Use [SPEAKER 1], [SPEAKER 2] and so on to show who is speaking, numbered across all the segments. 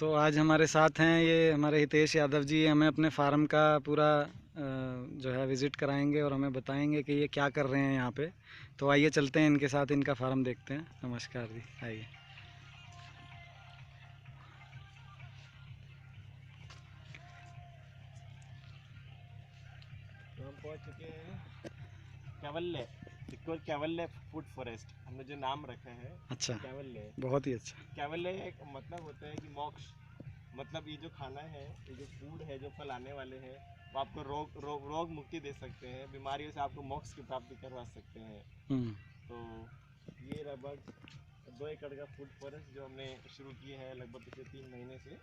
[SPEAKER 1] तो आज हमारे साथ हैं ये हमारे हितेश यादव जी। हमें अपने फार्म का पूरा जो है विज़िट कराएंगे और हमें बताएंगे कि ये क्या कर रहे हैं यहाँ पे। तो आइए चलते हैं इनके साथ, इनका फार्म देखते हैं। नमस्कार जी, आइए।
[SPEAKER 2] तो हम पहुंच चुके हैं कैवल्ले, सिक्योर कैवल्ले फूड फॉरेस्ट। हमने जो नाम रखा है
[SPEAKER 1] अच्छा,
[SPEAKER 2] कैवल्ले।
[SPEAKER 1] बहुत ही अच्छा।
[SPEAKER 2] कैवल्ले एक मतलब होता है कि मोक्ष, मतलब ये जो खाना है, ये जो फूड है, जो फल आने वाले हैं, वो आपको रोग मुक्ति दे सकते हैं, बीमारियों से आपको मोक्ष की प्राप्ति करवा सकते हैं।
[SPEAKER 1] हम्म।
[SPEAKER 2] तो ये लगभग 2 एकड़ का फूड फॉरेस्ट जो हमने शुरू किए हैं लगभग पिछले 3 महीने से।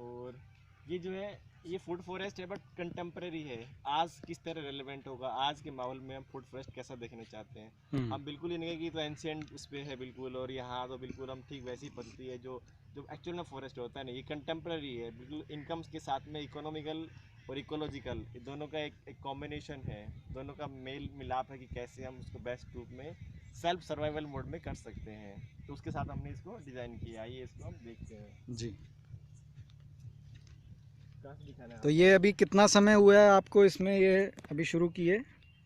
[SPEAKER 2] और ये जो है ये फूड फॉरेस्ट है बट कंटेम्प्रेरी है। आज किस तरह रेलेवेंट होगा, आज के माहौल में हम फूड फॉरेस्ट कैसा देखना चाहते हैं। हम बिल्कुल ही नहीं कि तो एंशियंट उस पर है बिल्कुल, और यहाँ तो बिल्कुल हम ठीक वैसी पद्धति है जो जो एक्चुअल में फॉरेस्ट होता है ना। ये कंटेम्प्रेरी है बिल्कुल, इनकम्स के साथ में इकोनॉमिकल और इकोलॉजिकल, ये दोनों का एक कॉम्बिनेशन है, दोनों का मेल मिलाप है कि कैसे हम उसको बेस्ट रूप में सेल्फ सर्वाइवल मोड में कर सकते हैं। तो उसके साथ हमने इसको डिज़ाइन किया। आइए इसको हम देखते हैं।
[SPEAKER 1] जी।
[SPEAKER 2] कहाँ से दिखाना है
[SPEAKER 1] तो
[SPEAKER 2] आपको?
[SPEAKER 1] ये अभी कितना समय हुआ है आपको इसमें, ये अभी शुरू किए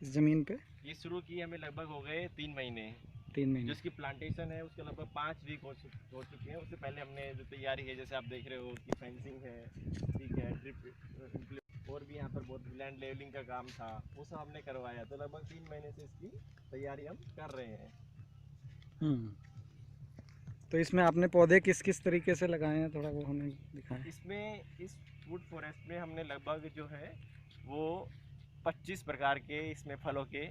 [SPEAKER 1] इस ज़मीन पे?
[SPEAKER 2] ये शुरू किए हमें लगभग हो गए 3 महीने।
[SPEAKER 1] 3 महीने।
[SPEAKER 2] जो इसकी प्लांटेशन है उसके लगभग 5 वीक हो चुके हैं। उससे पहले हमने जो तैयारी है, जैसे आप देख रहे हो कि फेंसिंग है, ठीक है, ड्रिप, और भी यहाँ पर बहुत लैंड लेवलिंग का काम था, वो सब हमने करवाया। तो लगभग 3 महीने से इसकी तैयारी हम कर रहे हैं।
[SPEAKER 1] हम्म। तो इसमें आपने पौधे किस किस तरीके से लगाए हैं, थोड़ा वो हमें दिखाएं।
[SPEAKER 2] इसमें इस फूड फॉरेस्ट में हमने लगभग जो है वो 25 प्रकार के इसमें फलों के,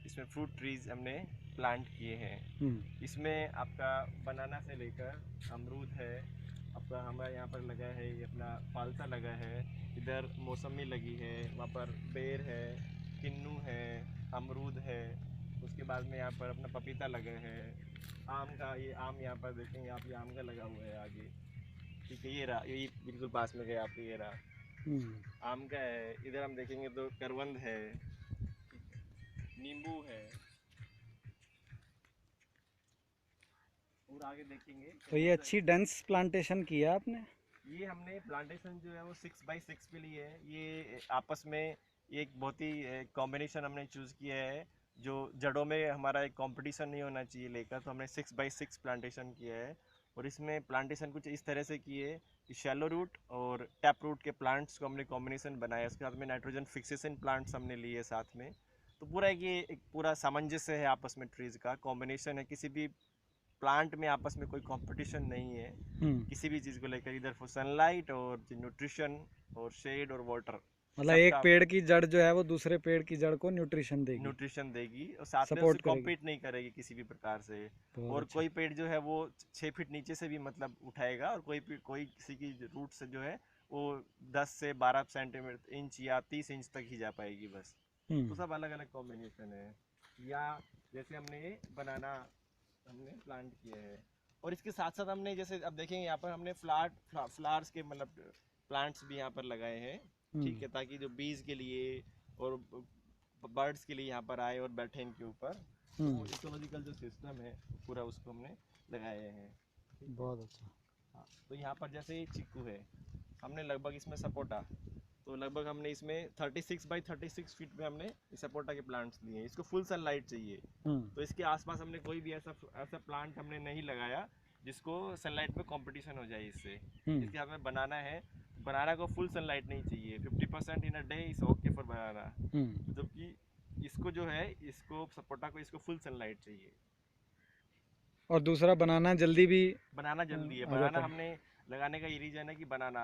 [SPEAKER 2] इसमें फ्रूट ट्रीज हमने प्लांट किए हैं। इसमें आपका बनाना से लेकर अमरूद है, आपका हमारे यहाँ पर लगा है ये अपना फालसा लगा है, इधर मौसमी लगी है, वहाँ पर बेर है, किन्नू है, अमरूद है। उसके बाद में यहाँ पर अपना पपीता लगा है, आम का, ये आम यहाँ पर देखेंगे आप, ये आम का लगा हुआ है आगे, ठीक है। ये रहा, यही बिल्कुल पास में गया आपको, ये रहा आम का है। इधर हम देखेंगे तो करवंद है, नींबू है, और आगे देखेंगे
[SPEAKER 1] तो ये अच्छी डेंस प्लांटेशन किया आपने।
[SPEAKER 2] ये हमने प्लांटेशन जो है वो 6x6 पे ली है। ये आपस में ये एक बहुत ही कॉम्बिनेशन हमने चूज़ किया है, जो जड़ों में हमारा एक कंपटीशन नहीं होना चाहिए लेकर, तो हमने 6x6 प्लांटेशन किया है। और इसमें प्लांटेशन कुछ इस तरह से किए कि शैलो रूट और टैप रूट के प्लांट्स को हमने कॉम्बिनेशन बनाया। उसके साथ में नाइट्रोजन फिक्सेशन प्लांट्स हमने लिए साथ में। तो पूरा एक पूरा सामंजस्य है आपस में, ट्रीज का कॉम्बिनेशन है। किसी भी प्लांट में आपस में कोई कंपटीशन नहीं है किसी भी चीज़ को लेकर, इधर फॉर सनलाइट और न्यूट्रिशन और शेड और वाटर,
[SPEAKER 1] मतलब एक
[SPEAKER 2] सबका
[SPEAKER 1] पेड़ की जड़ जो है वो दूसरे पेड़ की जड़ को न्यूट्रिशन देगी,
[SPEAKER 2] न्यूट्रिशन देगी, और साथ में उससे
[SPEAKER 1] सपोर्ट करेगी।
[SPEAKER 2] कॉम्पीट नहीं करेगी किसी भी प्रकार से।
[SPEAKER 1] बहुत
[SPEAKER 2] और
[SPEAKER 1] अच्छा।
[SPEAKER 2] कोई पेड़ जो है वो 6 फीट नीचे से भी मतलब उठाएगा, और कोई किसी की रूट से जो है वो 10 से 12 सेंटीमीटर इंच या 30 इंच तक ही जा पाएगी बस। तो सब अलग अलग कॉम्बिनेशन है। या जैसे हमने ये बनाना हमने प्लांट किए हैं, और इसके साथ साथ हमने, जैसे अब देखेंगे यहाँ पर हमने फ्लावर्स के मतलब प्लांट्स भी यहाँ पर लगाए हैं, ठीक है, ताकि जो बीज के लिए और बर्ड्स के लिए यहाँ पर आए और बैठे इनके ऊपर। वो इकोलॉजिकल जो सिस्टम है पूरा उसको हमने लगाए हैं।
[SPEAKER 1] बहुत अच्छा।
[SPEAKER 2] हाँ, तो यहाँ पर जैसे चीकू है, हमने लगभग इसमें सपोटा, तो लगभग हमने इसमें 36x36 फीट में हमने सपोटा के प्लांट्स लिए हैं। इसको फुल सनलाइट चाहिए, तो इसके आसपास हमने कोई भी ऐसा ऐसा प्लांट हमने नहीं लगाया जिसको सनलाइट में कंपटीशन हो जाए इससे। इसके हाथ में बनाना है, बनाना को फुल सनलाइट नहीं चाहिए, 50% in a day is okay for banana. जबकि इसको जो है, इसको सपोटा को इसको फुल सनलाइट चाहिए।
[SPEAKER 1] और दूसरा बनाना जल्दी भी
[SPEAKER 2] बनाना जल्दी है।
[SPEAKER 1] आ जाता
[SPEAKER 2] बनाना
[SPEAKER 1] है।
[SPEAKER 2] हमने लगाने का ये रीज़न है कि बनाना,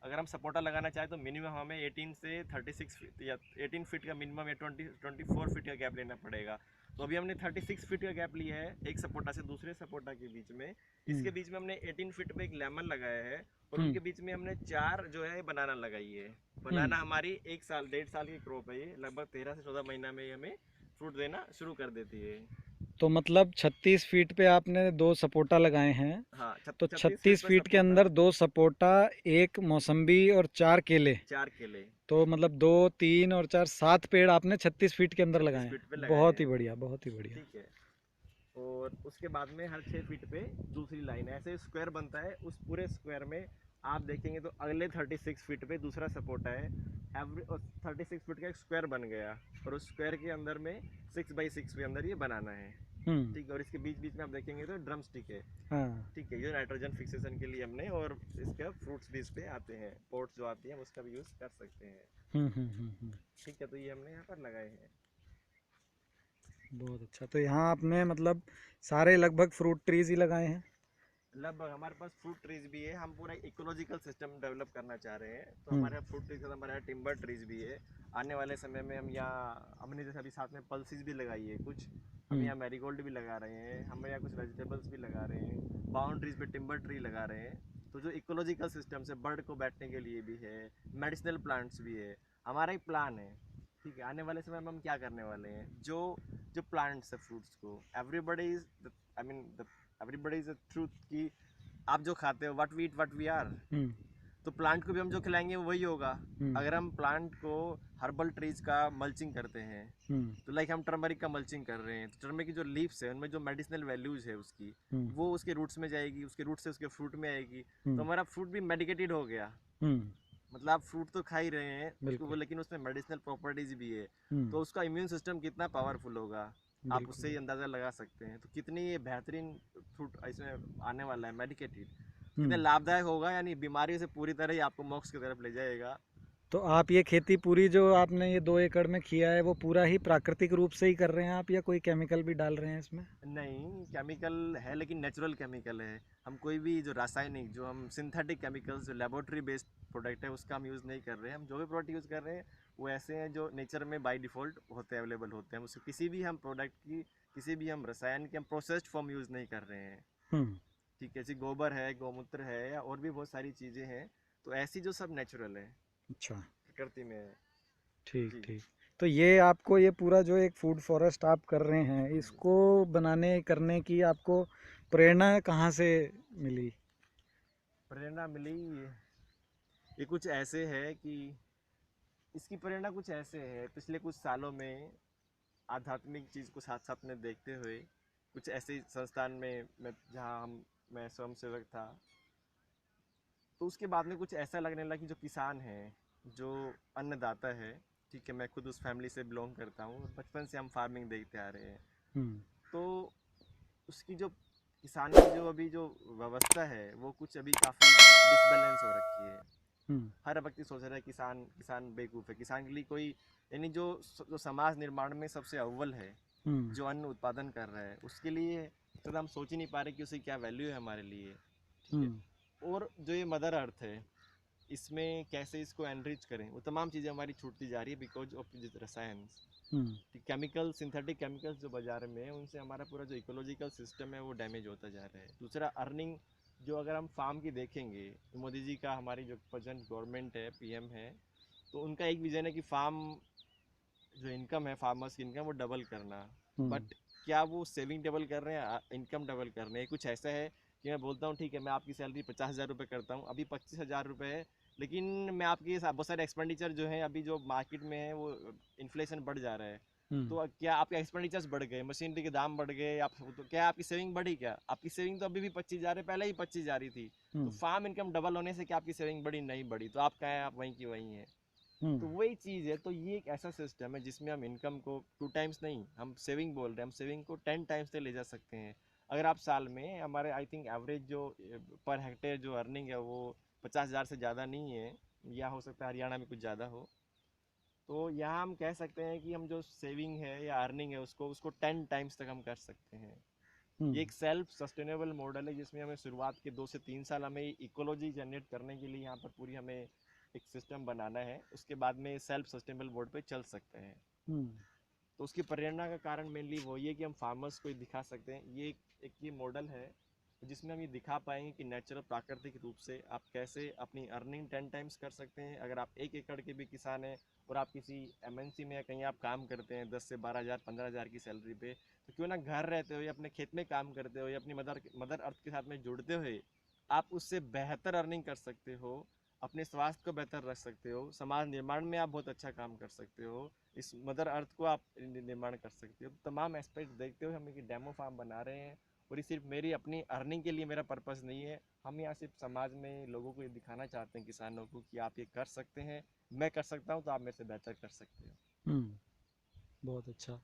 [SPEAKER 2] अगर हम सपोर्टा लगाना चाहें तो मिनिमम हमें 18 से 36 फीट या 18 फीट का मिनिमम या 24 फीट का गैप लेना पड़ेगा। तो अभी हमने 36 फीट का गैप लिया है एक सपोर्टा से दूसरे सपोर्टा के बीच में। इसके बीच में हमने 18 फीट में एक लेमन लगाया है, और उनके बीच में हमने 4 जो है बनाना लगाई है। बनाना हमारी 1 साल 1.5 साल की क्रॉप है, ये लगभग 13 से 14 महीना में हमें फ्रूट देना शुरू कर देती है।
[SPEAKER 1] तो मतलब 36 फीट पे आपने 2 सपोटा लगाए हैं।
[SPEAKER 2] हाँ,
[SPEAKER 1] तो
[SPEAKER 2] 36 फीट
[SPEAKER 1] 36
[SPEAKER 2] पे
[SPEAKER 1] फीट के
[SPEAKER 2] सपोर्टा,
[SPEAKER 1] अंदर 2 सपोटा, एक मौसम्बी और 4 केले।
[SPEAKER 2] 4 केले,
[SPEAKER 1] तो मतलब 2 3 और 4 7 पेड़ आपने 36 फीट के अंदर
[SPEAKER 2] 36
[SPEAKER 1] लगाए हैं।
[SPEAKER 2] फीट पे लगाए
[SPEAKER 1] बहुत
[SPEAKER 2] हैं,
[SPEAKER 1] ही बढ़िया, बहुत ही बढ़िया।
[SPEAKER 2] ठीक है। और उसके बाद में हर 6 फीट पे दूसरी लाइन है, ऐसे स्क्वायर बनता है। उस पूरे स्क्वायर में आप देखेंगे तो अगले 36 फीट पे दूसरा सपोर्ट है। एवरी 36 फीट का एक स्क्वायर बन गया, और उस स्क्वायर के अंदर में 6x6 के अंदर ये बनाना है।
[SPEAKER 1] हम्म।
[SPEAKER 2] ठीक है, और इसके बीच बीच में आप देखेंगे तो ड्रम स्टिक है।
[SPEAKER 1] हाँ।
[SPEAKER 2] ठीक है, ये नाइट्रोजन फिक्सेशन के लिए हमने, और इसका फ्रूट्स भी इस पे आते हैं, पोट्स जो आती हैं उसका भी यूज़ कर सकते हैं।
[SPEAKER 1] हम्म।
[SPEAKER 2] ठीक है, तो ये हमने यहाँ पर लगाए हैं।
[SPEAKER 1] बहुत अच्छा। तो यहाँ आपने मतलब सारे लगभग फ्रूट ट्रीज ही लगाए हैं?
[SPEAKER 2] लगभग हमारे पास फ्रूट ट्रीज भी है, हम पूरा इकोलॉजिकल सिस्टम डेवलप करना चाह रहे हैं। तो
[SPEAKER 1] हम्म।
[SPEAKER 2] हमारे यहाँ फ्रूट ट्रीज, हमारे यहाँ टिम्बर ट्रीज भी है। आने वाले समय में हम यहाँ, हमने जैसे अभी साथ में पल्सीज भी लगाई है कुछ, हम
[SPEAKER 1] हम्म।
[SPEAKER 2] यहाँ मैरीगोल्ड भी लगा रहे हैं, हम यहाँ कुछ वेजिटेबल्स भी लगा रहे हैं, बाउंड्रीज पे टिम्बर ट्री लगा रहे हैं। तो जो इकोलॉजिकल सिस्टम से बर्ड को बैठने के लिए भी है, मेडिसिनल प्लांट्स भी है, हमारा एक प्लान है। ठीक है, आने वाले समय में हम क्या करने वाले हैं, जो जो प्लांट्स है फ्रूट्स को, everybody is, I mean everybody is a truth कि आप जो खाते हो, what we eat what we are,
[SPEAKER 1] hmm.
[SPEAKER 2] तो प्लांट को भी हम जो खिलाएंगे वो वही होगा।
[SPEAKER 1] हम्म।
[SPEAKER 2] अगर हम प्लांट को हर्बल ट्रीज का मल्चिंग करते हैं,
[SPEAKER 1] हम्म।
[SPEAKER 2] तो लाइक हम टर्मरिक का मल्चिंग कर रहे हैं, तो टर्मरिक की जो लीव्स है उनमें जो मेडिसिनल वैल्यूज है उसकी,
[SPEAKER 1] हम्म।
[SPEAKER 2] वो उसके रूट्स में जाएगी, उसके रूट से उसके फ्रूट में आएगी। तो
[SPEAKER 1] हम्म।
[SPEAKER 2] हमारा फ्रूट भी मेडिकेटेड हो गया।
[SPEAKER 1] हम्म।
[SPEAKER 2] मतलब आप फ्रूट तो खा ही रहे हैं उसको वो,
[SPEAKER 1] बिल्कुल।
[SPEAKER 2] लेकिन उसमें मेडिसिनल प्रॉपर्टीज भी है।
[SPEAKER 1] हम्म।
[SPEAKER 2] तो उसका इम्यून सिस्टम कितना पावरफुल होगा, आप
[SPEAKER 1] बिल्कुल
[SPEAKER 2] उससे ही
[SPEAKER 1] बिल्कुल।
[SPEAKER 2] अंदाज़ा लगा सकते हैं। तो कितनी ये बेहतरीन फ्रूट इसमें आने वाला है, मेडिकेटेड, कितने
[SPEAKER 1] हम्म।
[SPEAKER 2] लाभदायक होगा, यानी बीमारियों से पूरी तरह ही आपको मोक्ष की तरफ ले जाएगा।
[SPEAKER 1] तो आप ये खेती पूरी जो आपने ये 2 एकड़ में किया है वो पूरा ही प्राकृतिक रूप से ही कर रहे हैं आप, या कोई केमिकल भी डाल रहे हैं इसमें?
[SPEAKER 2] नहीं, केमिकल है लेकिन नेचुरल केमिकल है। हम कोई भी जो रासायनिक, जो हम सिंथेटिक केमिकल्स, जो लेबोरेटरी बेस्ड प्रोडक्ट है उसका हम यूज़ नहीं कर रहे हैं। हम जो भी प्रोडक्ट यूज़ कर रहे हैं वो ऐसे हैं जो नेचर में बाय डिफ़ॉल्ट होते हैं, अवेलेबल होते हैं। उससे किसी भी हम प्रोडक्ट की, किसी भी हम रसायन की हम प्रोसेस्ड फॉर्म यूज़ नहीं कर रहे हैं।
[SPEAKER 1] हम्म।
[SPEAKER 2] ठीक है, जैसे गोबर है, गौमूत्र है, या और भी बहुत सारी चीज़ें हैं, तो ऐसी जो सब नेचुरल है,
[SPEAKER 1] अच्छा।
[SPEAKER 2] प्रकृति में है।
[SPEAKER 1] ठीक
[SPEAKER 2] जी।
[SPEAKER 1] ठीक। तो ये आपको ये पूरा जो एक फूड फॉरेस्ट आप कर रहे हैं,
[SPEAKER 2] हम्म।
[SPEAKER 1] इसको बनाने करने की आपको प्रेरणा कहाँ से मिली?
[SPEAKER 2] प्रेरणा मिली, ये कुछ ऐसे है कि इसकी प्रेरणा कुछ ऐसे है, पिछले कुछ सालों में आध्यात्मिक चीज़ को साथ साथ में देखते हुए, कुछ ऐसे संस्थान में मैं, जहाँ हम, मैं स्वयं सेवक था, तो उसके बाद में कुछ ऐसा लगने लगा कि जो किसान है, जो अन्नदाता है, ठीक है, मैं खुद उस फैमिली से बिलोंग करता हूँ और बचपन से हम फार्मिंग देखते आ रहे हैं।
[SPEAKER 1] हम्म।
[SPEAKER 2] तो उसकी जो किसान की जो अभी जो व्यवस्था है वो कुछ अभी काफ़ी डिसबैलेंस हो रखी है।
[SPEAKER 1] हम्म।
[SPEAKER 2] हर व्यक्ति सोच रहा है किसान, किसान बेवकूफ़ है, किसान के लिए कोई, यानी जो जो समाज निर्माण में सबसे अव्वल है,
[SPEAKER 1] हम्म।
[SPEAKER 2] जो अन्न उत्पादन कर रहा है, उसके लिए तो हम सोच ही नहीं पा रहे कि उसकी क्या वैल्यू है हमारे लिए। ठीक है,
[SPEAKER 1] हम्म।
[SPEAKER 2] और जो ये मदर अर्थ है, इसमें कैसे इसको एनरिच करें, वो तमाम चीज़ें हमारी छूटती जा रही है बिकॉज ऑफ रसायन,
[SPEAKER 1] हम्म।
[SPEAKER 2] केमिकल, सिंथेटिक केमिकल्स जो बाजार में है, उनसे हमारा पूरा जो इकोलॉजिकल सिस्टम है वो डैमेज होता जा रहा है। दूसरा, अर्निंग, जो अगर हम फार्म की देखेंगे, तो मोदी जी का, हमारी जो प्रेजेंट गवर्नमेंट है, पीएम है, तो उनका एक विजन है कि फार्म, जो इनकम है फार्मर्स की इनकम, वो डबल करना।
[SPEAKER 1] हम्म।
[SPEAKER 2] बट क्या वो सेविंग डबल कर रहे हैं, इनकम डबल कर रहे हैं? कुछ ऐसा है कि मैं बोलता हूँ ठीक है, मैं आपकी सैलरी 50,000 रुपये करता हूँ, अभी 25,000 रुपये है, लेकिन मैं आपके बहुत सारे एक्सपेंडिचर जो है अभी जो मार्केट में है वो इन्फ्लेशन बढ़ जा रहा है।
[SPEAKER 1] हम्म।
[SPEAKER 2] तो क्या आपके एक्सपेंडिचर्स बढ़ गए, मशीनरी के दाम बढ़ गए, आप तो क्या आपकी सेविंग बढ़ी? क्या आपकी सेविंग तो अभी भी 25 जा रही, पहले ही 25 जा रही थी। तो
[SPEAKER 1] हम्म।
[SPEAKER 2] फार्म इनकम डबल होने से क्या आपकी सेविंग बढ़ी? नहीं बढ़ी। तो आप कहें आप वहीं की वहीं हैं।
[SPEAKER 1] हम्म।
[SPEAKER 2] तो वही चीज़ है। तो ये एक ऐसा सिस्टम है जिसमें हम इनकम को 2 टाइम्स नहीं, हम सेविंग बोल रहे हैं, हम सेविंग को 10 टाइम्स तक ले जा सकते हैं। अगर आप साल में, हमारे आई थिंक एवरेज जो पर हेक्टेयर जो अर्निंग है वो 50,000 से ज़्यादा नहीं है, या हो सकता है हरियाणा में कुछ ज़्यादा हो। तो यहाँ हम कह सकते हैं कि हम जो सेविंग है या अर्निंग है उसको उसको 10 टाइम्स तक हम कर सकते हैं।
[SPEAKER 1] हम्म।
[SPEAKER 2] ये एक सेल्फ सस्टेनेबल मॉडल है जिसमें हमें शुरुआत के 2 से 3 साल हमें इकोलॉजी जनरेट करने के लिए यहाँ पर पूरी हमें एक सिस्टम बनाना है। उसके बाद में सेल्फ सस्टेनेबल बोर्ड पे चल सकते हैं।
[SPEAKER 1] हम्म।
[SPEAKER 2] तो उसकी प्रेरणा का कारण मेनली वो ये कि हम फार्मर्स को दिखा सकते हैं, ये एक ये मॉडल है जिसमें हम ये दिखा पाएंगे कि नेचुरल, प्राकृतिक रूप से आप कैसे अपनी अर्निंग 10 टाइम्स कर सकते हैं। अगर आप 1 एकड़ के भी किसान हैं और आप किसी एमएनसी में या कहीं आप काम करते हैं 10 से 12,000 15,000 की सैलरी पे, तो क्यों ना घर रहते हो या अपने खेत में काम करते हो या अपनी मदर मदर अर्थ के साथ में जुड़ते हुए आप उससे बेहतर अर्निंग कर सकते हो। अपने स्वास्थ्य को बेहतर रख सकते हो, समाज निर्माण में आप बहुत अच्छा काम कर सकते हो, इस मदर अर्थ को आप निर्माण कर सकते हो। तमाम एस्पेक्ट देखते हुए हम एक डेमो फार्म बना रहे हैं, और ये सिर्फ मेरी अपनी अर्निंग के लिए मेरा पर्पस नहीं है। हम यहाँ सिर्फ समाज में लोगों को ये दिखाना चाहते हैं, किसानों को, कि आप ये कर सकते हैं, मैं कर सकता हूँ तो आप मेरे से बेहतर कर सकते हो।
[SPEAKER 1] बहुत अच्छा।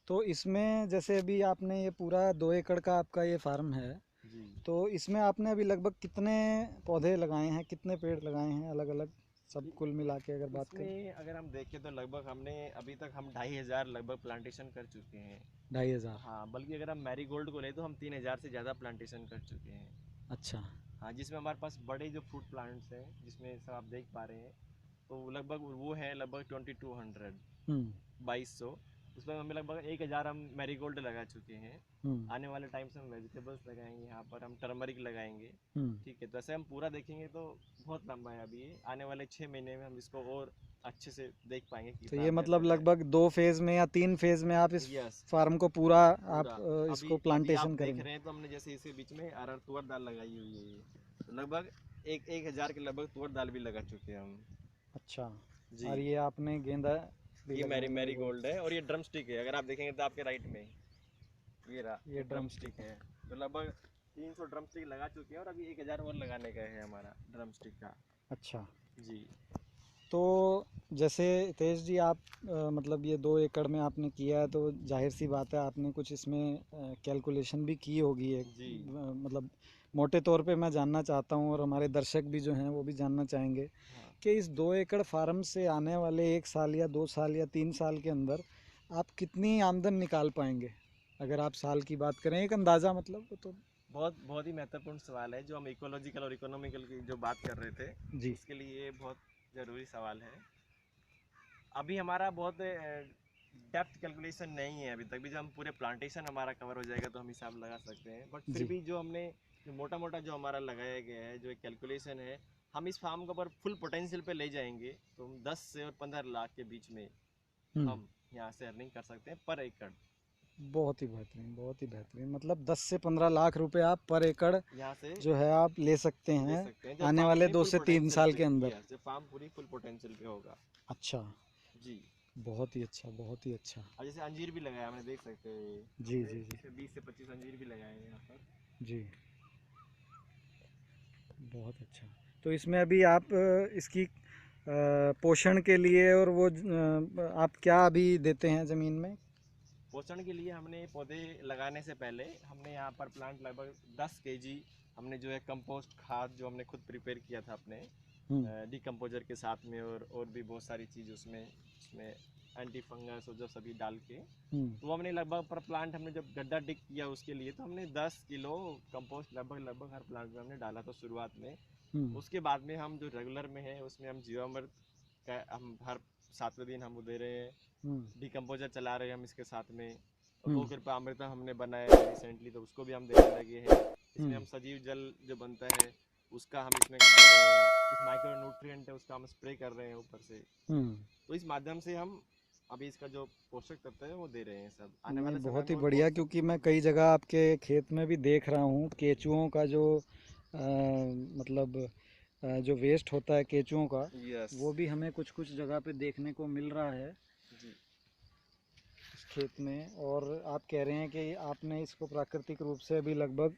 [SPEAKER 1] तो इसमें जैसे अभी आपने ये पूरा 2 एकड़ का आपका ये फार्म है,
[SPEAKER 2] जी।
[SPEAKER 1] तो इसमें आपने अभी लगभग कितने पौधे लगाए हैं, कितने पेड़ लगाए हैं अलग अलग, सब कुल मिला के अगर बात करें?
[SPEAKER 2] इसमें अगर हम देखें तो लगभग हमने अभी तक हम 2500 लगभग प्लांटेशन कर चुके हैं।
[SPEAKER 1] 2,500।
[SPEAKER 2] हाँ, बल्कि अगर हम मैरीगोल्ड को लें तो हम 3000 से ज़्यादा प्लांटेशन कर चुके हैं।
[SPEAKER 1] अच्छा।
[SPEAKER 2] हाँ, जिसमें हमारे पास बड़े जो फ्रूट प्लांट्स हैं, जिसमें सब आप देख पा रहे हैं, तो लगभग वो है लगभग 2200,
[SPEAKER 1] हम्म
[SPEAKER 2] 2200। उसमें हमें लगभग 1000 हम मैरीगोल्ड लगा चुके हैं।
[SPEAKER 1] हम्म
[SPEAKER 2] आने वाले टाइम से हम वेजिटेबल्स लगाएंगे, यहाँ पर हम टर्मरिक लगाएंगे।
[SPEAKER 1] हम्म
[SPEAKER 2] ठीक है, तो ऐसे हम पूरा देखेंगे तो बहुत लंबा है अभी ये। आने वाले 6 महीने में हम इसको और अच्छे से देख पाएंगे
[SPEAKER 1] तो
[SPEAKER 2] कितना
[SPEAKER 1] ये मतलब
[SPEAKER 2] बेहतर है।
[SPEAKER 1] लगभग 2 फेज में या 3 फेज में आप इस
[SPEAKER 2] यस,
[SPEAKER 1] फार्म को पूरा आप
[SPEAKER 2] पूरा। अभी
[SPEAKER 1] इसको
[SPEAKER 2] अभी आप
[SPEAKER 1] प्लांटेशन
[SPEAKER 2] देख
[SPEAKER 1] करेंगे?
[SPEAKER 2] रहे हैं तो हमने जैसे इसके बीच में अरहर तुअर दाल लगाई हुई है ये। तो लगभग 1000 के लगभग तुअर दाल भी लगा चुके हैं हम।
[SPEAKER 1] अच्छा।
[SPEAKER 2] जी।
[SPEAKER 1] और ये आपने गेंदा भी
[SPEAKER 2] ये
[SPEAKER 1] लगाया,
[SPEAKER 2] मैरी
[SPEAKER 1] मेरीगोल्ड?
[SPEAKER 2] गोल्ड है, और ये ड्रम स्टिक है। अगर आप देखेंगे तो आपके राइट में ये रहा,
[SPEAKER 1] ये
[SPEAKER 2] ये ड्रम
[SPEAKER 1] ड्रम स्टिक
[SPEAKER 2] स्टिक
[SPEAKER 1] है।
[SPEAKER 2] है। तो लगभग 300 ड्रम स्टिक लगा चुके हैं, और अभी 1000 और लगाने का है हमारा ड्रम स्टिक का।
[SPEAKER 1] अच्छा।
[SPEAKER 2] जी।
[SPEAKER 1] तो जैसे हितेश जी आप मतलब ये 2 एकड़ में आपने किया है, तो जाहिर सी बात है आपने कुछ इसमें कैलकुलेशन भी की होगी एक
[SPEAKER 2] जी।
[SPEAKER 1] मतलब मोटे तौर पे मैं जानना चाहता हूँ, और हमारे दर्शक भी जो हैं वो भी जानना चाहेंगे
[SPEAKER 2] हाँ।
[SPEAKER 1] कि इस 2 एकड़ फार्म से आने वाले 1 साल या 2 साल या 3 साल के अंदर आप कितनी आमदन निकाल पाएंगे, अगर आप साल की बात करें एक अंदाज़ा, मतलब वो तो।
[SPEAKER 2] बहुत बहुत ही महत्वपूर्ण सवाल है, जो हम इकोलॉजिकल और इकोनॉमिकल की जो बात कर रहे थे,
[SPEAKER 1] जी।
[SPEAKER 2] उसके लिए ये बहुत ज़रूरी सवाल है। अभी हमारा बहुत डेप्थ कैलकुलेशन नहीं है अभी तक भी। जब हम पूरे प्लांटेशन हमारा कवर हो जाएगा तो हम हिसाब लगा सकते हैं, बट फिर
[SPEAKER 1] जी।
[SPEAKER 2] भी जो हमने जो मोटा मोटा जो हमारा लगाया गया है, जो एक कैलकुलेशन है, हम इस फार्म को अगर फुल पोटेंशियल पे ले जाएंगे तो हम 10 से और 15 लाख के बीच में
[SPEAKER 1] हम्म
[SPEAKER 2] हम यहाँ से अर्निंग कर सकते हैं पर एकड़।
[SPEAKER 1] बहुत ही बेहतरीन, बहुत ही बेहतरीन। मतलब 10 से 15 लाख रुपए आप पर एकड़
[SPEAKER 2] यहाँ से
[SPEAKER 1] जो है आप ले सकते
[SPEAKER 2] ले
[SPEAKER 1] हैं
[SPEAKER 2] सकते हैं जब
[SPEAKER 1] आने
[SPEAKER 2] फार्म
[SPEAKER 1] वाले
[SPEAKER 2] अपनी
[SPEAKER 1] दो
[SPEAKER 2] फुल
[SPEAKER 1] से तीन
[SPEAKER 2] पोटेंशियल
[SPEAKER 1] साल
[SPEAKER 2] पे,
[SPEAKER 1] के अंदर।
[SPEAKER 2] यस, जब फार्म पूरी फुल पोटेंशियल पे होगा।
[SPEAKER 1] अच्छा।
[SPEAKER 2] जी।
[SPEAKER 1] बहुत ही अच्छा, बहुत ही अच्छा।
[SPEAKER 2] और जैसे अंजीर भी लगाया हमने, देख सकते हैं ये।
[SPEAKER 1] जी
[SPEAKER 2] हमने
[SPEAKER 1] जी जी।
[SPEAKER 2] इसमें 20 से 25 अंजीर भी लगाए हैं यहाँ पर।
[SPEAKER 1] जी। बहुत अच्छा। तो इसमें अभी आप इसकी पोषण के लिए और वो आप क्या अभी देते हैं ज़मीन में?
[SPEAKER 2] पोषण के लिए हमने पौधे लगाने से पहले हमने यहाँ पर प्लांट लगभग 10 केजी हमने जो है कंपोस्ट खाद जो हमने खुद प्रिपेयर किया था अपने
[SPEAKER 1] हम्म
[SPEAKER 2] डिकम्पोजर के साथ में, और भी बहुत सारी चीज़ उसमें उसमें एंटी फंगस और जो सभी डाल के,
[SPEAKER 1] हम्म
[SPEAKER 2] तो हमने लगभग पर प्लांट हमने जब गड्ढा डिग किया उसके लिए, तो हमने 10 किलो कंपोस्ट लगभग लगभग हर प्लांट में हमने डाला था शुरुआत में।
[SPEAKER 1] हम्म
[SPEAKER 2] उसके बाद में हम जो रेगुलर में है उसमें हम जीवामृत का हम हर 7वें दिन हम वो दे रहे हैं।
[SPEAKER 1] हम्म
[SPEAKER 2] डिकम्पोजर चला रहे हैं हम इसके साथ में, और
[SPEAKER 1] हम्म
[SPEAKER 2] गोकृपा अमृतम हमने बनाया है रिसेंटली, तो उसको भी हम देने लगे हैं। इसमें हम सजीव जल जो बनता है उसका हम इसमें दे रहे हैं, कुछ माइक्रो न्यूट्रिएंट है उसका हम स्प्रे कर रहे हैं ऊपर से।
[SPEAKER 1] हम्म
[SPEAKER 2] तो इस माध्यम से हम अभी इसका जो पोषक तत्व है वो दे रहे हैं सब। आने
[SPEAKER 1] नहीं,
[SPEAKER 2] वाले समय
[SPEAKER 1] बहुत
[SPEAKER 2] में
[SPEAKER 1] ही
[SPEAKER 2] और
[SPEAKER 1] बढ़िया,
[SPEAKER 2] बहुत
[SPEAKER 1] क्योंकि मैं कई जगह आपके खेत में भी देख रहा हूँ केचुओं का जो मतलब जो वेस्ट होता है केचुओं का,
[SPEAKER 2] यस।
[SPEAKER 1] वो भी हमें कुछ कुछ जगह पे देखने को मिल रहा है
[SPEAKER 2] जी।
[SPEAKER 1] इस खेत में। और आप कह रहे हैं कि आपने इसको प्राकृतिक रूप से अभी लगभग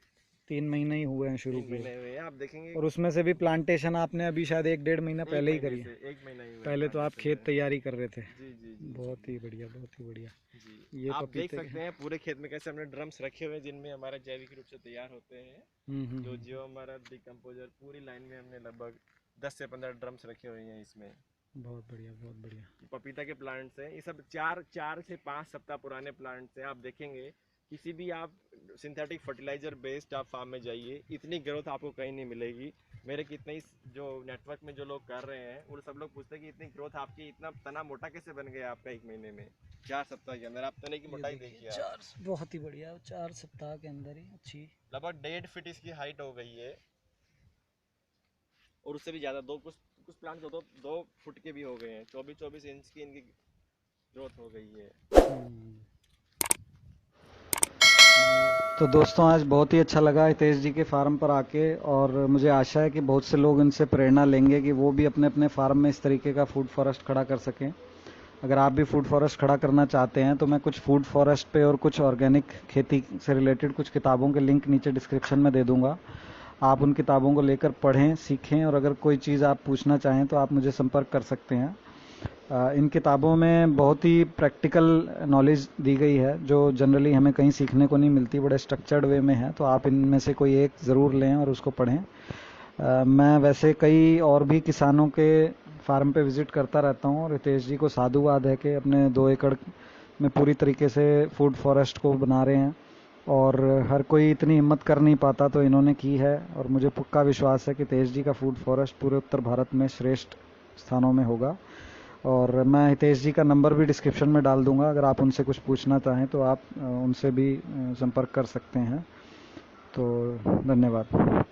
[SPEAKER 1] 3 महीने ही हुए हैं शुरू
[SPEAKER 2] 3
[SPEAKER 1] किए,
[SPEAKER 2] महीने हुए हैं, आप देखेंगे।
[SPEAKER 1] और उसमें से भी प्लांटेशन आपने अभी शायद 1 डेढ़ महीना
[SPEAKER 2] एक
[SPEAKER 1] पहले ही
[SPEAKER 2] महीने
[SPEAKER 1] करी
[SPEAKER 2] से
[SPEAKER 1] है?
[SPEAKER 2] 1 महीना ही हुआ है
[SPEAKER 1] पहले तो आप
[SPEAKER 2] प्लांटेशन
[SPEAKER 1] खेत
[SPEAKER 2] में।
[SPEAKER 1] तैयारी कर रहे थे।
[SPEAKER 2] जी जी जी
[SPEAKER 1] बहुत
[SPEAKER 2] जी
[SPEAKER 1] ही बढ़िया, बहुत ही बढ़िया।
[SPEAKER 2] जी।
[SPEAKER 1] ये
[SPEAKER 2] आप देख
[SPEAKER 1] पपीते के
[SPEAKER 2] सकते हैं पूरे खेत में कैसे हमने ड्रम्स रखे हुए हैं जिनमें हमारे जैविक रूप से तैयार होते हैं। जो
[SPEAKER 1] हम्म।
[SPEAKER 2] जो हमारा डिकम्पोजर पूरी लाइन में हमने लगभग 10 से 15 ड्रम्स रखे हुए हैं इसमें।
[SPEAKER 1] बहुत बढ़िया, बहुत बढ़िया।
[SPEAKER 2] पपीता के प्लांट्स हैं ये सब, 4 से 5 सप्ताह पुराने प्लांट्स हैं। आप देखेंगे किसी भी आप सिंथेटिक फर्टिलाइजर बेस्ड आप फार्म में जाइए, इतनी ग्रोथ आपको कहीं नहीं मिलेगी। मेरे कितने ही जो नेटवर्क में जो लोग कर रहे हैं वो सब लोग पूछते हैं कि इतनी ग्रोथ आपकी, इतना तना मोटा कैसे बन गया आपका 1 महीने में, 4 सप्ताह के अंदर आप तने की
[SPEAKER 1] ये
[SPEAKER 2] मोटाई
[SPEAKER 1] देखिए
[SPEAKER 2] देखिए आप।
[SPEAKER 1] 4, बहुत ही बढ़िया, 4 सप्ताह के अंदर ही अच्छी।
[SPEAKER 2] लगभग 1.5 फीट इसकी हाइट हो गई है, और उससे भी ज़्यादा, दो कुछ कुछ प्लांट 2 फुट के भी हो गए हैं। 24-24 इंच की इनकी ग्रोथ हो गई है।
[SPEAKER 1] तो दोस्तों आज बहुत ही अच्छा लगा हितेश जी के फार्म पर आके, और मुझे आशा है कि बहुत से लोग इनसे प्रेरणा लेंगे कि वो भी अपने अपने फार्म में इस तरीके का फूड फॉरेस्ट खड़ा कर सकें। अगर आप भी फूड फॉरेस्ट खड़ा करना चाहते हैं तो मैं कुछ फूड फॉरेस्ट पे और कुछ ऑर्गेनिक खेती से रिलेटेड कुछ किताबों के लिंक नीचे डिस्क्रिप्शन में दे दूंगा। आप उन किताबों को लेकर पढ़ें, सीखें, और अगर कोई चीज़ आप पूछना चाहें तो आप मुझे संपर्क कर सकते हैं। इन किताबों में बहुत ही प्रैक्टिकल नॉलेज दी गई है जो जनरली हमें कहीं सीखने को नहीं मिलती, बड़े स्ट्रक्चर्ड वे में है। तो आप इनमें से कोई एक ज़रूर लें और उसको पढ़ें। मैं वैसे कई और भी किसानों के फार्म पे विज़िट करता रहता हूँ, और हितेश जी को साधुवाद है कि अपने 2 एकड़ में पूरी तरीके से फूड फॉरेस्ट को बना रहे हैं, और हर कोई इतनी हिम्मत कर नहीं पाता तो इन्होंने की है। और मुझे पक्का विश्वास है कि हितेश जी का फूड फॉरेस्ट पूरे उत्तर भारत में श्रेष्ठ स्थानों में होगा। और मैं हितेश जी का नंबर भी डिस्क्रिप्शन में डाल दूंगा, अगर आप उनसे कुछ पूछना चाहें तो आप उनसे भी संपर्क कर सकते हैं। तो धन्यवाद।